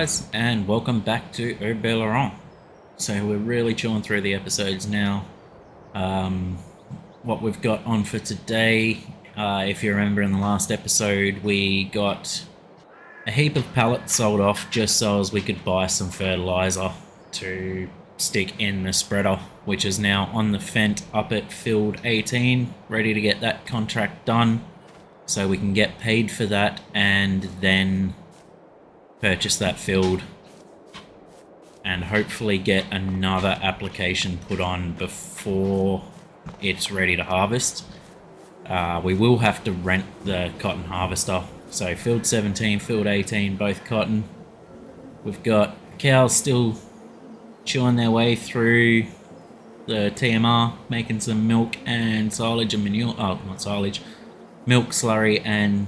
guys, and welcome back to Haut Beyleron. So we're really chewing through the episodes now. What we've got on for today, if you remember in the last episode, we got a heap of pallets sold off just so as we could buy some fertilizer to stick in the spreader, which is now on the Fendt up at field 18, ready to get that contract done so we can get paid for that and then purchase that field and hopefully get another application put on before it's ready to harvest. We will have to rent the cotton harvester. So field 17, field 18, both cotton. We've got cows still chewing their way through the TMR, making some milk and silage and manure. Oh, not silage. Milk, slurry and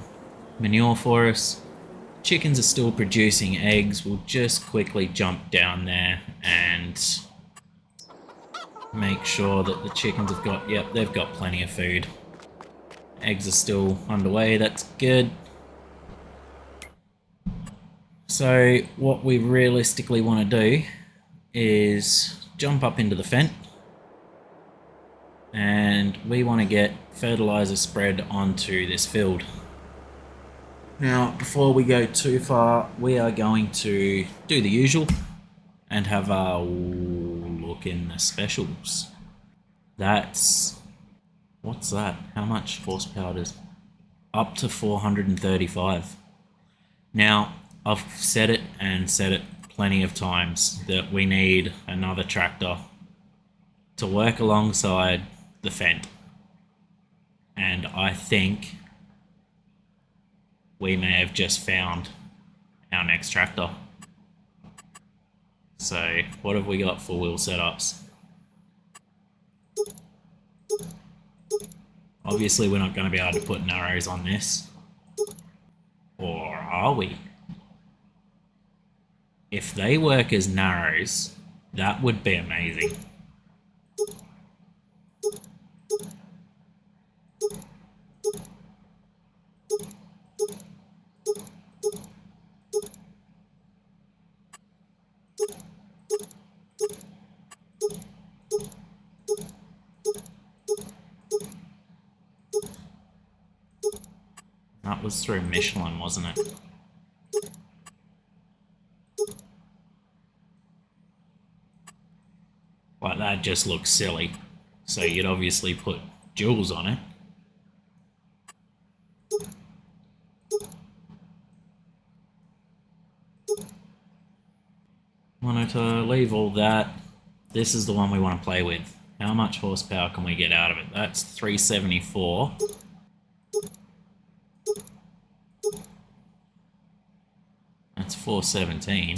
manure for us. Chickens are still producing eggs. We'll just quickly jump down there and make sure that the chickens have got, yep, they've got plenty of food. Eggs are still underway, that's good. So what we realistically want to do is jump up into the Fendt and we want to get fertilizer spread onto this field. Now, before we go too far, we are going to do the usual and have a look in the specials. That's... what's that? How much horsepower does... up to 435. Now, I've said it and said it plenty of times that we need another tractor to work alongside the Fendt. And I think we may have just found our next tractor. So what have we got for wheel setups? Obviously we're not going to be able to put narrows on this. Or are we? If they work as narrows, that would be amazing. That was through Michelin, wasn't it? Like, that just looks silly. So you'd obviously put jewels on it. Wanted to leave all that. This is the one we want to play with. How much horsepower can we get out of it? That's 374. That's 417.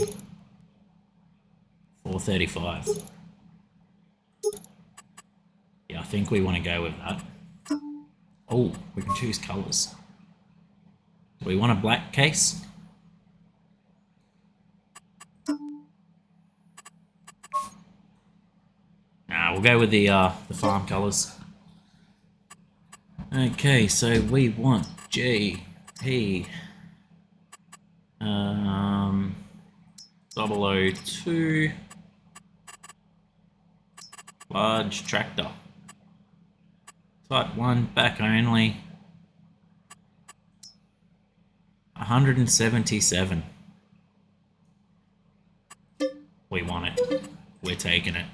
435. Yeah, I think we want to go with that. Oh, we can choose colours. Do we want a black case? Nah, we'll go with the farm colours. Okay, so we want GP 002 large tractor. Type 1, back only. 177. We want it. We're taking it.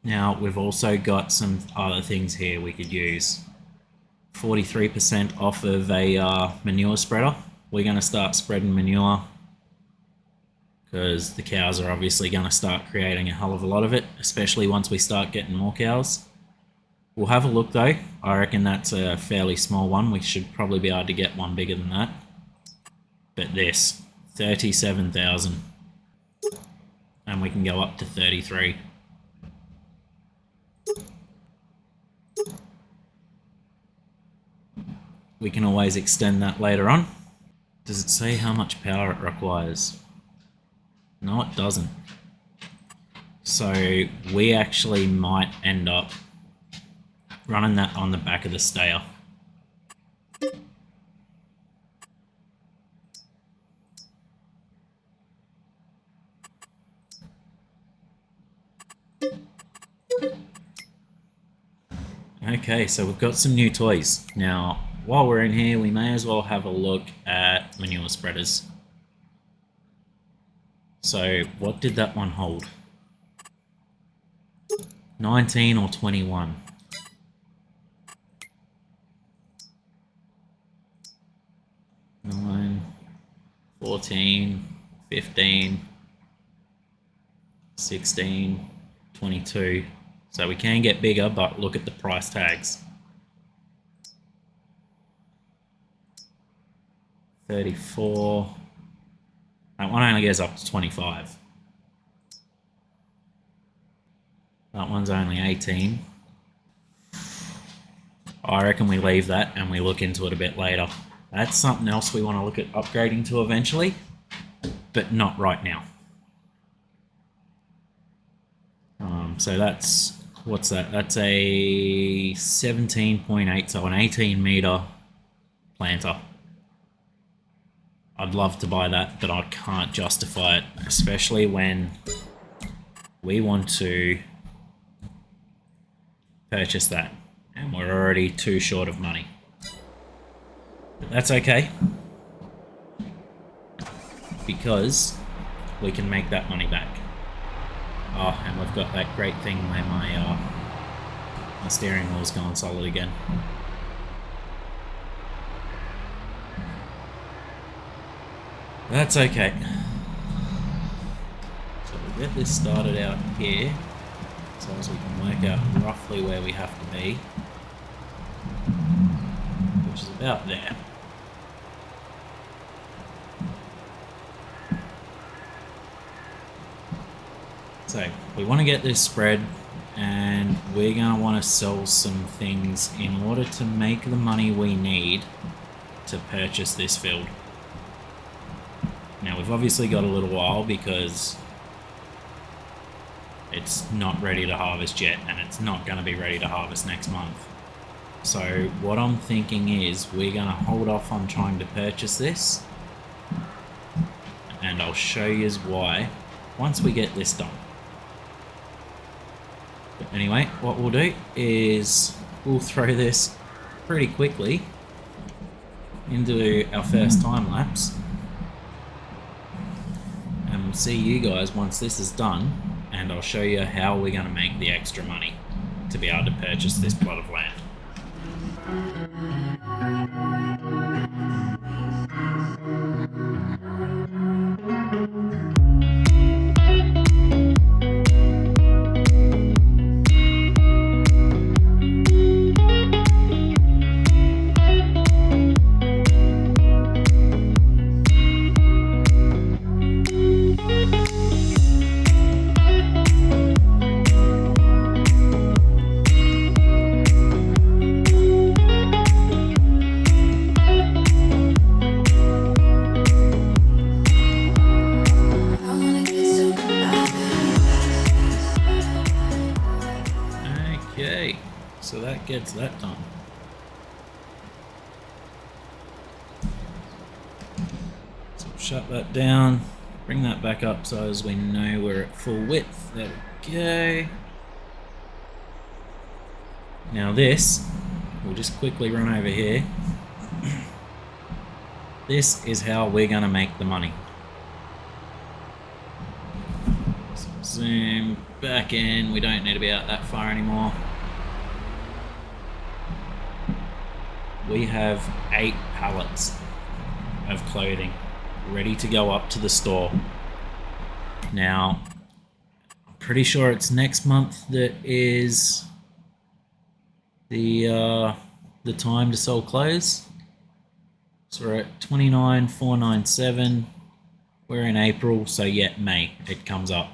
Now, we've also got some other things here we could use. 43% off of a manure spreader. We're going to start spreading manure because the cows are obviously going to start creating a hell of a lot of it, especially once we start getting more cows. We'll have a look though. I reckon that's a fairly small one. We should probably be able to get one bigger than that. But this, 37,000. And we can go up to 33. We can always extend that later on. Does it say how much power it requires? No, it doesn't. So we actually might end up running that on the back of the stayer. Okay, so we've got some new toys. Now, while we're in here, we may as well have a look at Manure Spreaders. So, what did that one hold? 19 or 21? 9, 14, 15, 16, 22. So we can get bigger, but look at the price tags. 34. That one only goes up to 25. That one's only 18. I reckon we leave that and we look into it a bit later. That's something else we want to look at upgrading to eventually, but not right now. So that's, what's that? That's a 17.8, so an 18 meter planter. I'd love to buy that, but I can't justify it, especially when we want to purchase that and we're already too short of money. But that's okay, because we can make that money back. Oh, and we've got that great thing where my steering wheel's gone solid again. That's okay. So we'll get this started out here, so as we can work out roughly where we have to be, which is about there. So we want to get this spread, and we're going to want to sell some things in order to make the money we need to purchase this field. Now we've obviously got a little while because it's not ready to harvest yet, and it's not going to be ready to harvest next month. So what I'm thinking is we're going to hold off on trying to purchase this, and I'll show you why once we get this done. But anyway, what we'll do is we'll throw this pretty quickly into our first time lapse, and we'll see you guys once this is done, and I'll show you how we're going to make the extra money to be able to purchase this plot of land. So that gets that done. So shut that down, bring that back up so as we know we're at full width. There we go. Now this, we'll just quickly run over here. This is how we're going to make the money. So zoom back in, we don't need to be out that far anymore. We have 8 pallets of clothing ready to go up to the store. Now, I'm pretty sure it's next month that is the time to sell clothes. So we're at 29,497. We're in April, so yeah, May it comes up.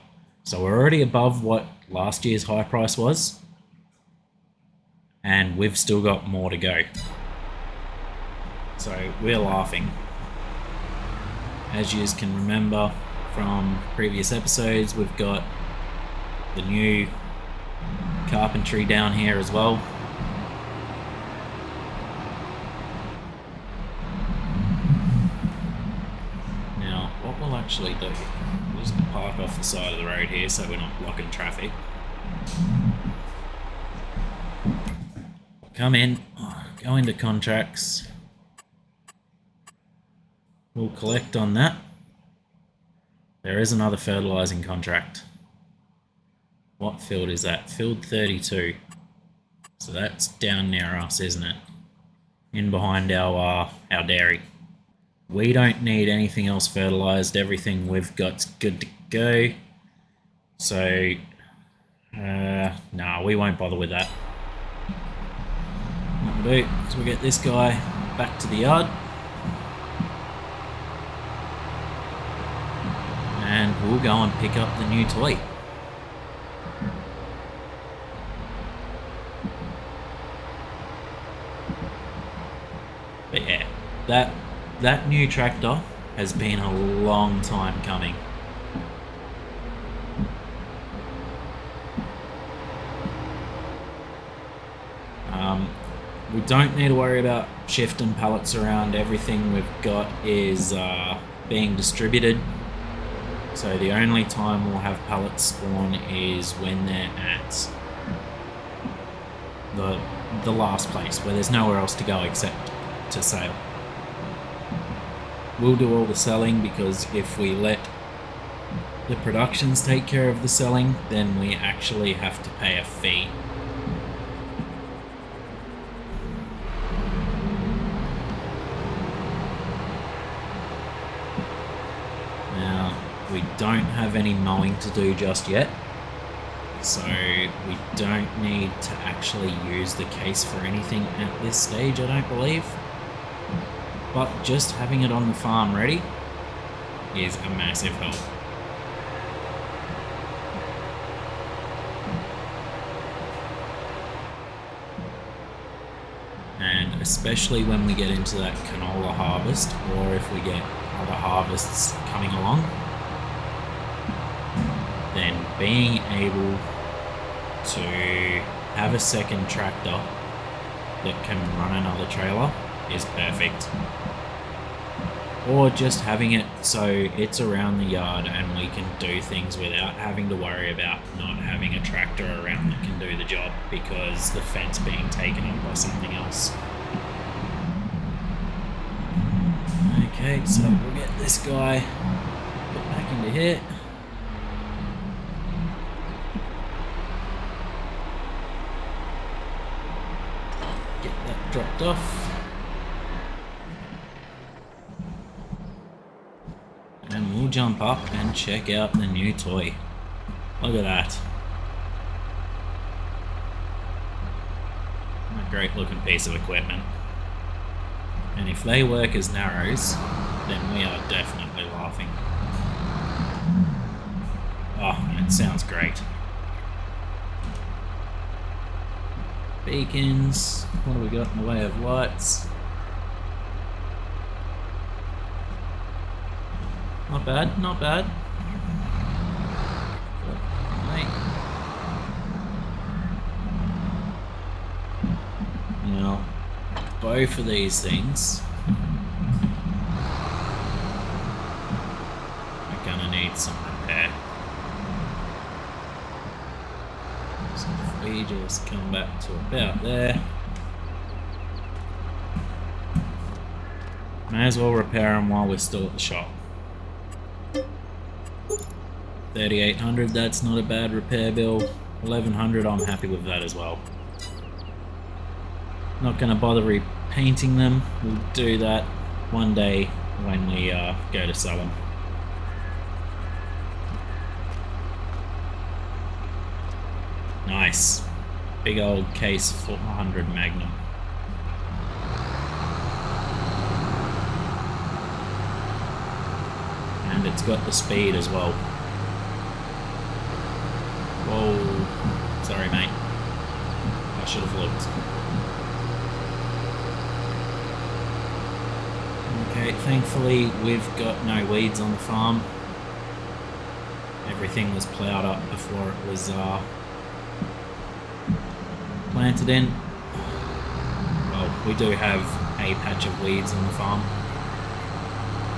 So we're already above what last year's high price was, and we've still got more to go. So we're laughing. As you can remember from previous episodes, we've got the new carpentry down here as well. Now, what we'll actually do, we'll just park off the side of the road here so we're not blocking traffic. come in, go into contracts. We'll collect on that. There is another fertilizing contract. What field is that? Field 32. So that's down near us, isn't it? In behind our dairy. We don't need anything else fertilized. Everything we've got's good to go. So, no, we won't bother with that. What we'll do is we'll get this guy back to the yard. And we'll go and pick up the new toy. But yeah, that new tractor has been a long time coming. We don't need to worry about shifting pallets around. Everything we've got is being distributed. So the only time we'll have pallets spawn is when they're at the last place, where there's nowhere else to go except to sale. We'll do all the selling, because if we let the productions take care of the selling, then we actually have to pay a fee. Now, we don't have any mowing to do just yet, so we don't need to actually use the case for anything at this stage, I don't believe. But just having it on the farm ready is a massive help. And especially when we get into that canola harvest, or if we get other harvests coming along, then being able to have a second tractor that can run another trailer is perfect. Or just having it so it's around the yard and we can do things without having to worry about not having a tractor around that can do the job because the Fendt's being taken up by something else. Okay, so we'll get this guy put back into here. Get that dropped off. And we'll jump up and check out the new toy. Look at that. A great looking piece of equipment. And if they work as narrows, then we are definitely laughing. Oh, and it sounds great. Beacons. What do we got in the way of lights? Not bad, not bad. Now, both of these things are gonna need some repair. So if we just come back to about there, may as well repair them while we're still at the shop. 3,800, that's not a bad repair bill. 1,100, I'm happy with that as well. Not going to bother repainting them. We'll do that one day when we go to sell them. Nice. Big old Case 400 Magnum. And it's got the speed as well. Whoa, sorry mate, I should have looked. Okay, thankfully we've got no weeds on the farm. Everything was ploughed up before it was planted in. Well, we do have a patch of weeds on the farm.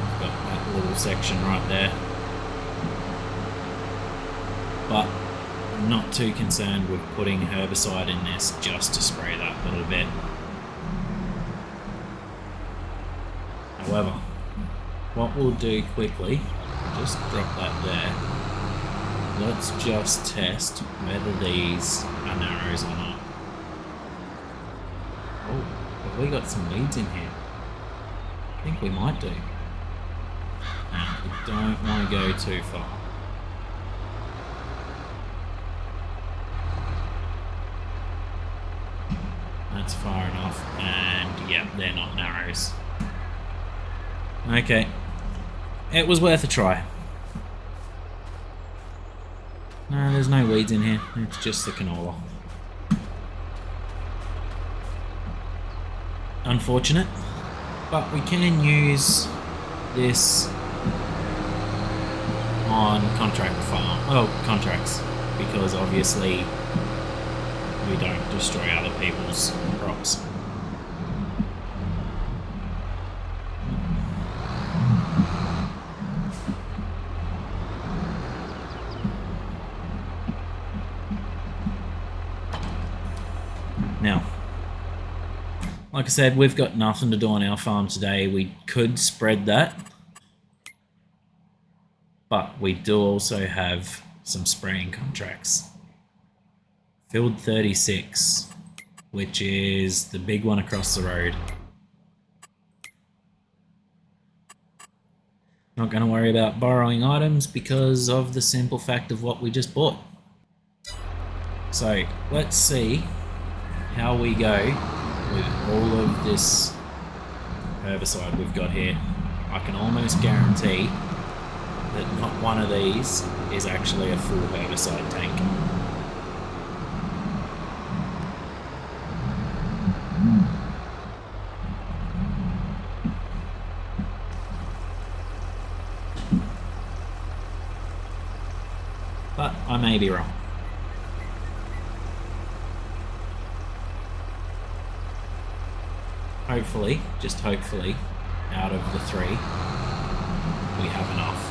We've got that little section right there. But not too concerned with putting herbicide in this just to spray that little bit. However, what we'll do quickly, just drop that there. Let's just test whether these are narrows or not. Oh, have we got some weeds in here? I think we might do. And we don't want to go too far. That's far enough, and yeah, they're not narrows. Okay, it was worth a try. No, there's no weeds in here, it's just the canola. Unfortunate, but we can use this on contracts, because obviously we don't destroy other people's crops. Now, like I said, we've got nothing to do on our farm today. We could spread that, but we do also have some spraying contracts. Field 36, which is the big one across the road. Not going to worry about borrowing items because of the simple fact of what we just bought. So let's see how we go with all of this herbicide we've got here. I can almost guarantee that not one of these is actually a full herbicide tank. But I may be wrong. Hopefully, just hopefully, out of the three, we have enough.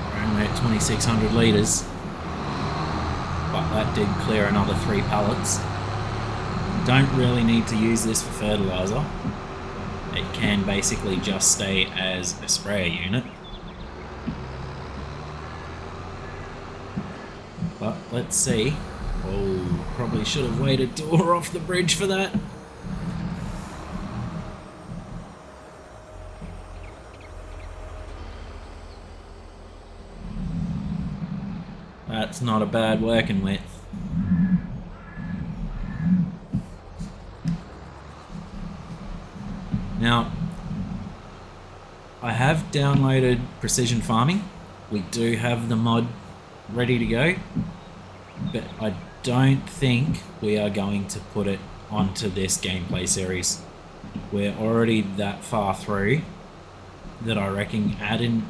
We're only at 2,600 litres, but that did clear another 3 pallets. Don't really need to use this for fertiliser. It can basically just stay as a sprayer unit. But let's see. Oh, probably should have waited till we're off the bridge for that. That's not a bad working width. Now, I have downloaded Precision Farming. We do have the mod ready to go, but I don't think we are going to put it onto this gameplay series. We're already that far through that I reckon adding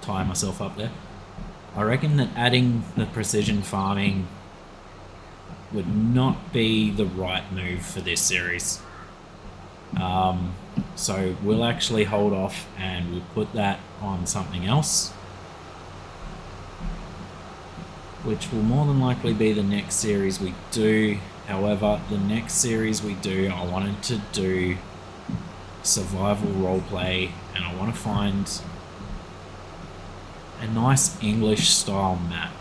tie myself up there. I reckon that adding the precision farming would not be the right move for this series. So we'll actually hold off and we'll put that on something else, which will more than likely be the next series we do. However, the next series we do, I wanted to do survival roleplay, and I want to find a nice English style map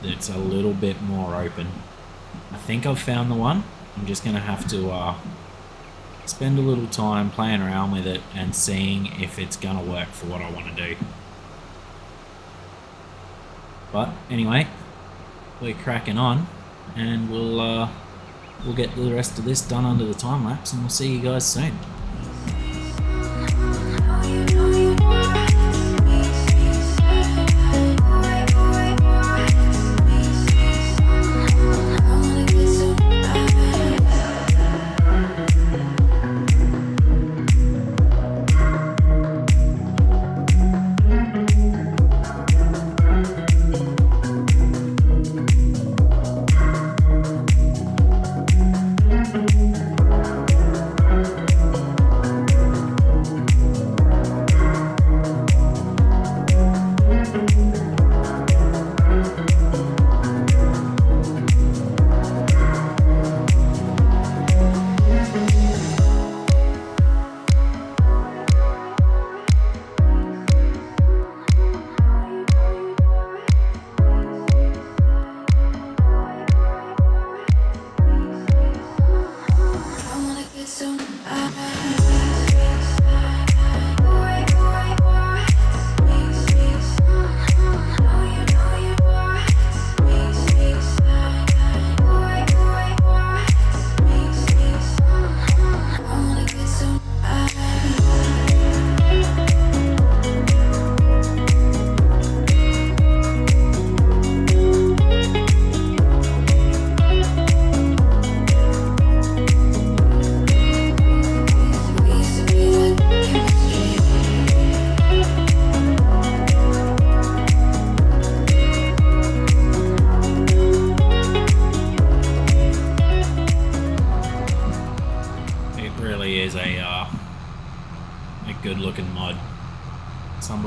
that's a little bit more open. I think I've found the one. I'm just going to have to spend a little time playing around with it and seeing if it's going to work for what I want to do. But anyway, we're cracking on, and we'll get the rest of this done under the time lapse, and we'll see you guys soon.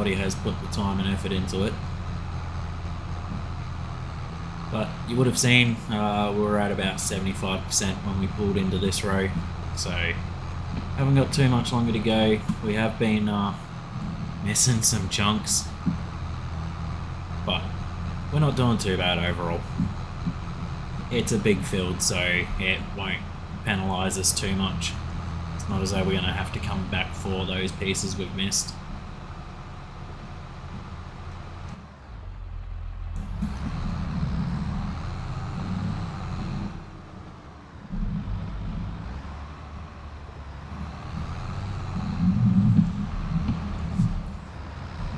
somebody has put the time and effort into it. But you would have seen we were at about 75% when we pulled into this row, so haven't got too much longer to go. We have been missing some chunks, but we're not doing too bad overall. It's a big field, so it won't penalise us too much. It's not as though we're going to have to come back for those pieces we've missed.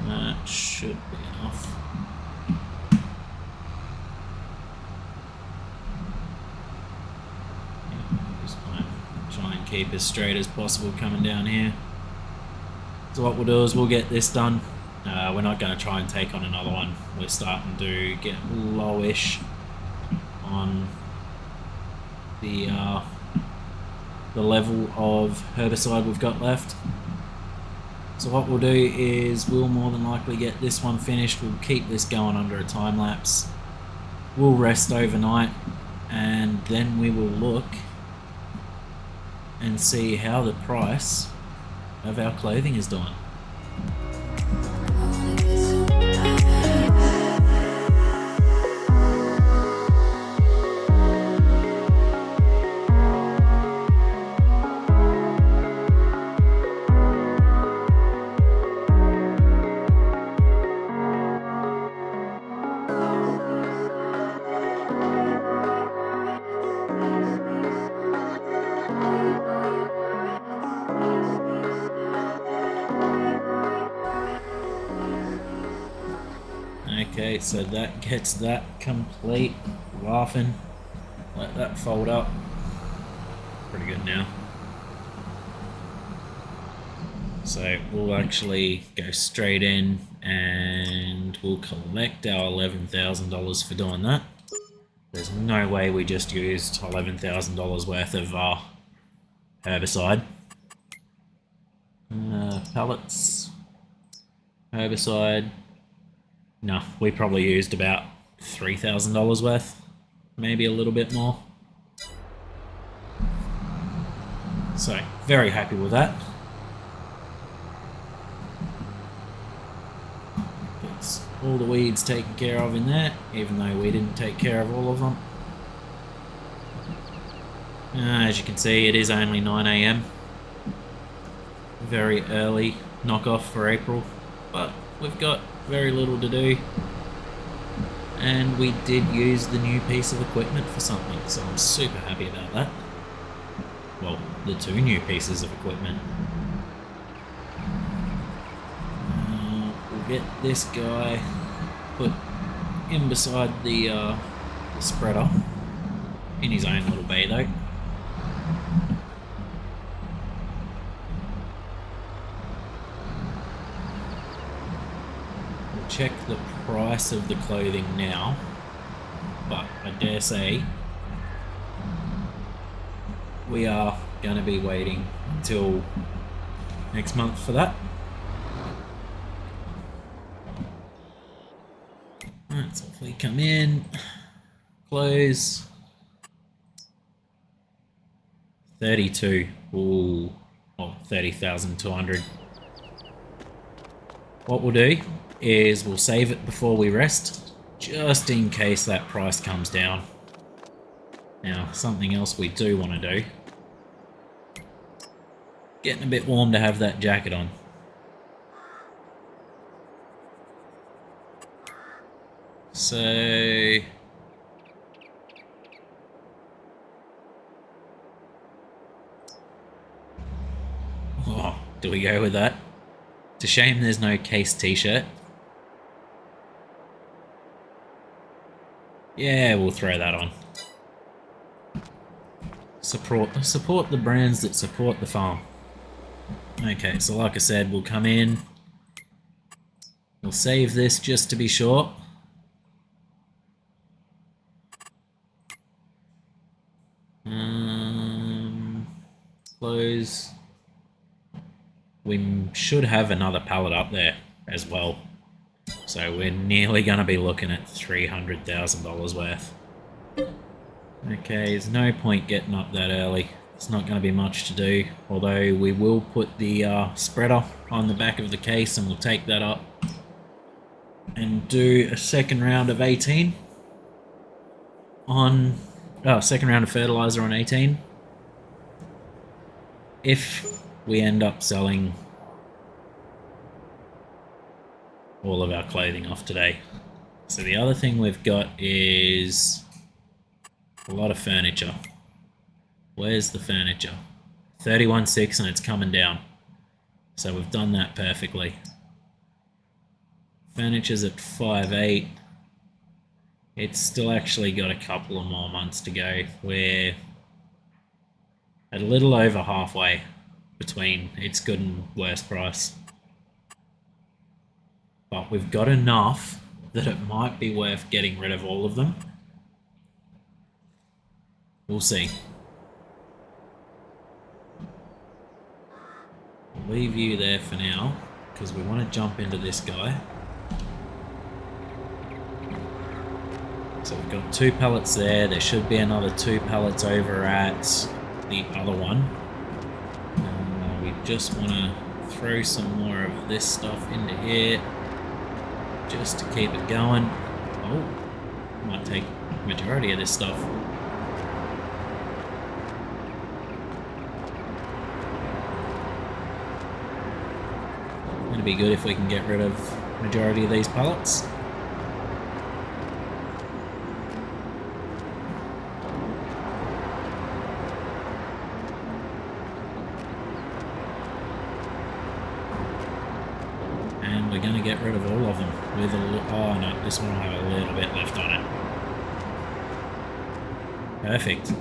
That should be enough. Try and keep as straight as possible coming down here. So what we'll do is we'll get this done. We're not going to try and take on another one. We're starting to get lowish on the level of herbicide we've got left. So what we'll do is we'll more than likely get this one finished. We'll keep this going under a time lapse. We'll rest overnight, and then we will look and see how the price of our clothing is doing. Okay, so that gets that complete. Laughing. Let that fold up. Pretty good now. So we'll actually go straight in and we'll collect our $11,000 for doing that. There's no way we just used $11,000 worth of herbicide. Pallets. Herbicide. No, we probably used about $3,000 worth, maybe a little bit more. So, very happy with that. Gets all the weeds taken care of in there, even though we didn't take care of all of them. As you can see, it is only 9 AM. Very early knockoff for April, but we've got very little to do, and we did use the new piece of equipment for something, so I'm super happy about that. Well, the two new pieces of equipment. We'll get this guy put in beside the spreader in his own little bay though. Check the price of the clothing now, but I dare say we are going to be waiting until next month for that. Alright, so if we come in, close, 32, ooh, oh, 30,200. What we'll do is we'll save it before we rest, just in case that price comes down. Now, something else we do want to do. Getting a bit warm to have that jacket on. So... oh, do we go with that? It's a shame there's no Case t-shirt. Yeah, we'll throw that on. Support the brands that support the farm. Okay, so like I said, we'll come in. We'll save this just to be sure. Close. We should have another pallet up there, as well. So we're nearly going to be looking at $300,000 worth. Okay, there's no point getting up that early. It's not going to be much to do, although we will put the spreader on the back of the case and we'll take that up and do a second round of 18 on... second round of fertilizer on 18. If we end up selling all of our clothing off today. So the other thing we've got is a lot of furniture. Where's the furniture? 31.6 and it's coming down. So we've done that perfectly. Furniture's at 5.8. It's still actually got a couple of more months to go. We're at a little over halfway between its good and worst price. But we've got enough that it might be worth getting rid of all of them. We'll see. I'll leave you there for now, because we want to jump into this guy. So we've got 2 pallets there. There should be another 2 pallets over at the other one. We just want to throw some more of this stuff into here, just to keep it going. Oh, might take the majority of this stuff. It'd be good if we can get rid of the majority of these pallets. And we're going to get rid of all of them with a little... Oh no, this one will have a little bit left on it. Perfect.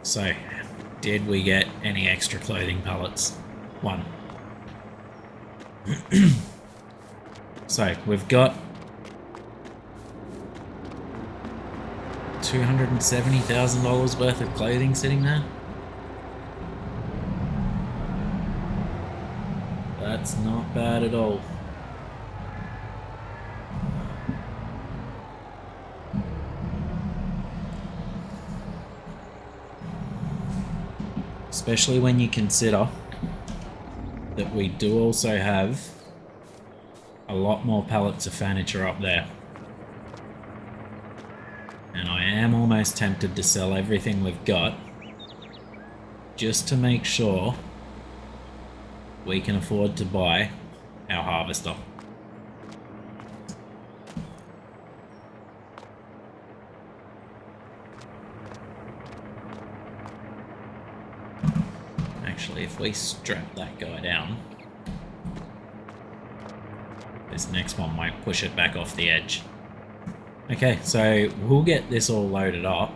So, did we get any extra clothing pallets? 1. So, we've got $270,000 worth of clothing sitting there. That's not bad at all. Especially when you consider that we do also have a lot more pallets of furniture up there. And I am almost tempted to sell everything we've got just to make sure we can afford to buy our harvester. Actually, if we strap that guy down, this next one might push it back off the edge. Okay, so we'll get this all loaded up.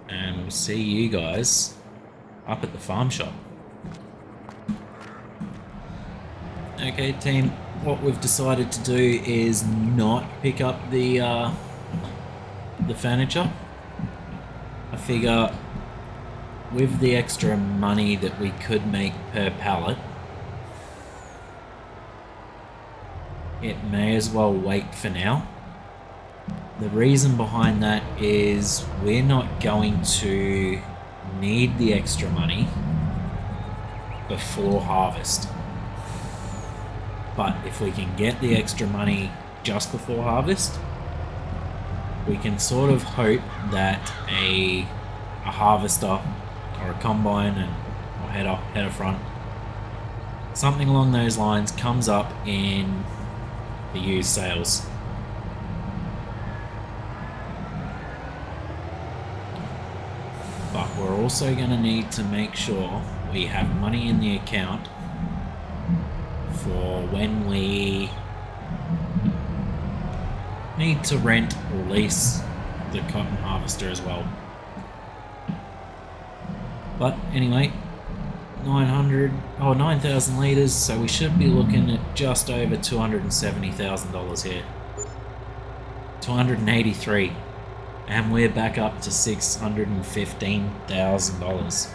And we'll see you guys up at the farm shop. Okay, team, what we've decided to do is not pick up the furniture. I figure with the extra money that we could make per pallet, it may as well wait for now. The reason behind that is we're not going to need the extra money before harvest. But if we can get the extra money just before harvest, we can sort of hope that a harvester or a combine or header front, something along those lines, comes up in the used sales. But we're also going to need to make sure we have money in the account for when we need to rent or lease the cotton harvester as well. But anyway, 9,000 litres, so we should be looking at just over $270,000 here. 283, and we're back up to $615,000.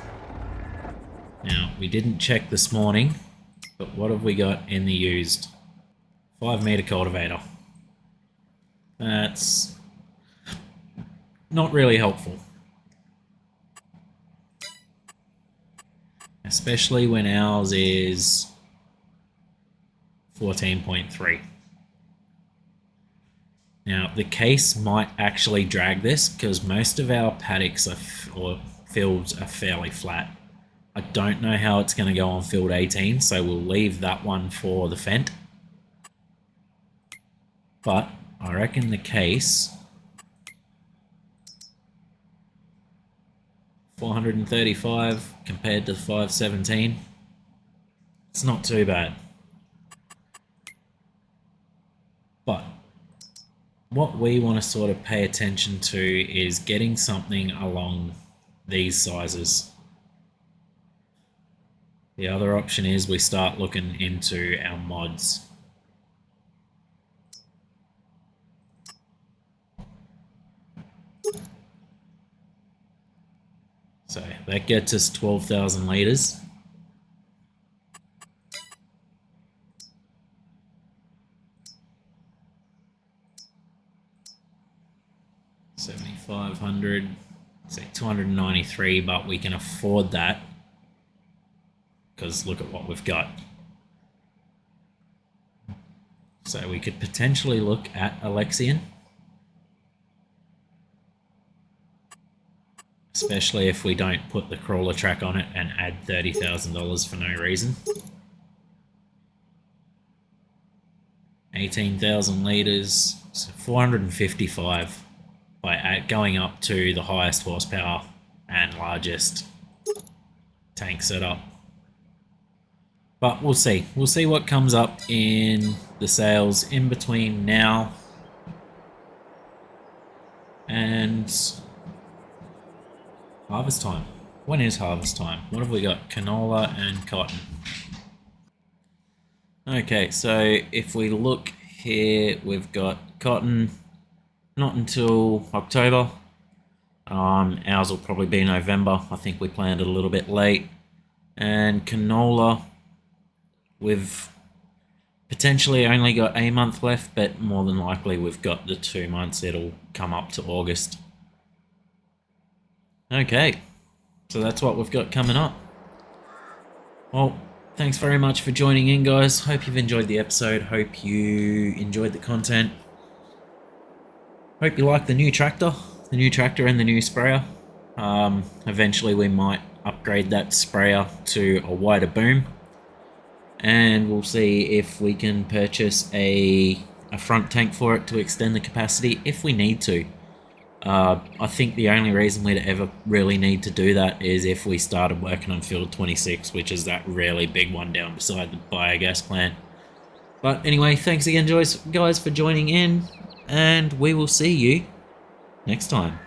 Now, we didn't check this morning, but what have we got in the used? 5-meter cultivator. That's not really helpful. Especially when ours is 14.3. Now, the Case might actually drag this because most of our paddocks or fields are fairly flat. I don't know how it's going to go on field 18, so we'll leave that one for the Fendt. But I reckon the Case 435 compared to the 517. It's not too bad. But what we want to sort of pay attention to is getting something along these sizes. The other option is we start looking into our mods. So that gets us 12,000 litres. $7,500, say 293, but we can afford that because look at what we've got. So we could potentially look at Alexian, especially if we don't put the crawler track on it and add $30,000 for no reason. 18,000 litres, so 455 by going up to the highest horsepower and largest tank setup. But we'll see. We'll see what comes up in the sales in between now and harvest time. When is harvest time? What have we got? Canola and cotton. Okay, so if we look here, we've got cotton not until October. Ours will probably be November. I think we planted a little bit late. And canola, we've potentially only got a month left, but more than likely we've got the 2 months. It'll come up to August. Okay, so that's what we've got coming up. Well, thanks very much for joining in, guys. Hope you've enjoyed the episode. Hope you enjoyed the content. Hope you like the new tractor and the new sprayer. Eventually we might upgrade that sprayer to a wider boom, and we'll see if we can purchase a front tank for it to extend the capacity if we need to. I think the only reason we'd ever really need to do that is if we started working on field 26, which is that really big one down beside the biogas plant. But anyway, thanks again, guys, for joining in, and we will see you next time.